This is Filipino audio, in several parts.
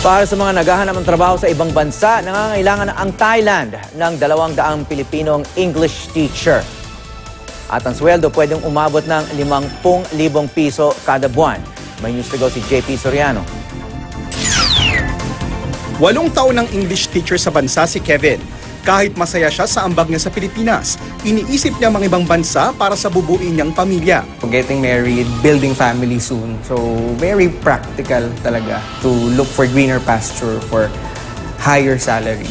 Para sa mga naghahanap ng trabaho sa ibang bansa, nangangailangan ang Thailand ng 200 Pilipinong English teacher. At ang sweldo pwedeng umabot ng 50,000 piso kada buwan. May news to go si JP Soriano. 8 taon ng English teacher sa bansa si Kevin. Kahit masaya siya sa ambag niya sa Pilipinas, iniisip niya mga ibang bansa para sa bubuin niyang pamilya. Getting married, building family soon. So, very practical talaga to look for greener pasture, for higher salary.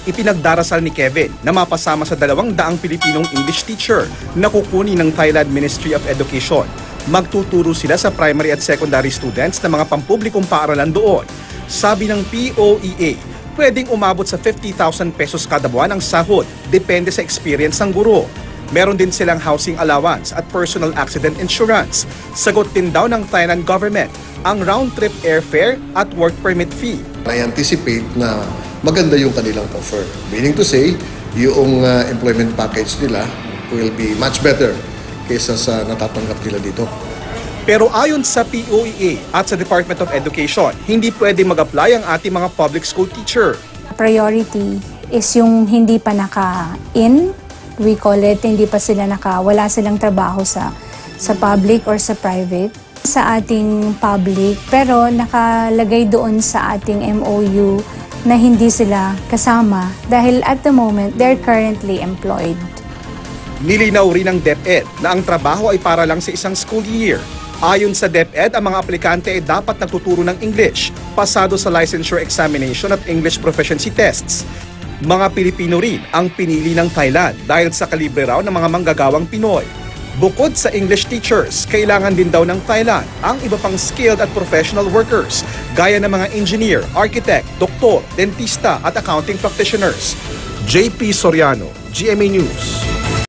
Ipinagdarasal ni Kevin na mapasama sa 200 Pilipinong English teacher na kukunin ng Thailand Ministry of Education. Magtuturo sila sa primary at secondary students ng mga pampublikong paaralan doon. Sabi ng POEA, pwedeng umabot sa 50,000 pesos kada buwan ang sahod, depende sa experience ng guro. Meron din silang housing allowance at personal accident insurance. Sagot din daw ng Thailand government ang round-trip airfare at work permit fee. I anticipate na maganda yung kanilang offer. Meaning to say, yung employment package nila will be much better kaysa sa natatanggap nila dito. Pero ayon sa POEA at sa Department of Education, hindi pwede mag-apply ang ating mga public school teacher. Priority is yung hindi pa naka-in, we call it, hindi pa sila wala silang trabaho sa public or sa private. Sa ating public, pero nakalagay doon sa ating MOU na hindi sila kasama dahil at the moment, they're currently employed. Nilinaw rin ng DepEd na ang trabaho ay para lang sa isang school year. Ayon sa DepEd, ang mga aplikante ay dapat nagtuturo ng English, pasado sa licensure examination at English proficiency tests. Mga Pilipino rin ang pinili ng Thailand dahil sa kalibre raw ng mga manggagawang Pinoy. Bukod sa English teachers, kailangan din daw ng Thailand ang iba pang skilled at professional workers, gaya ng mga engineer, architect, doktor, dentista at accounting practitioners. JP Soriano, GMA News.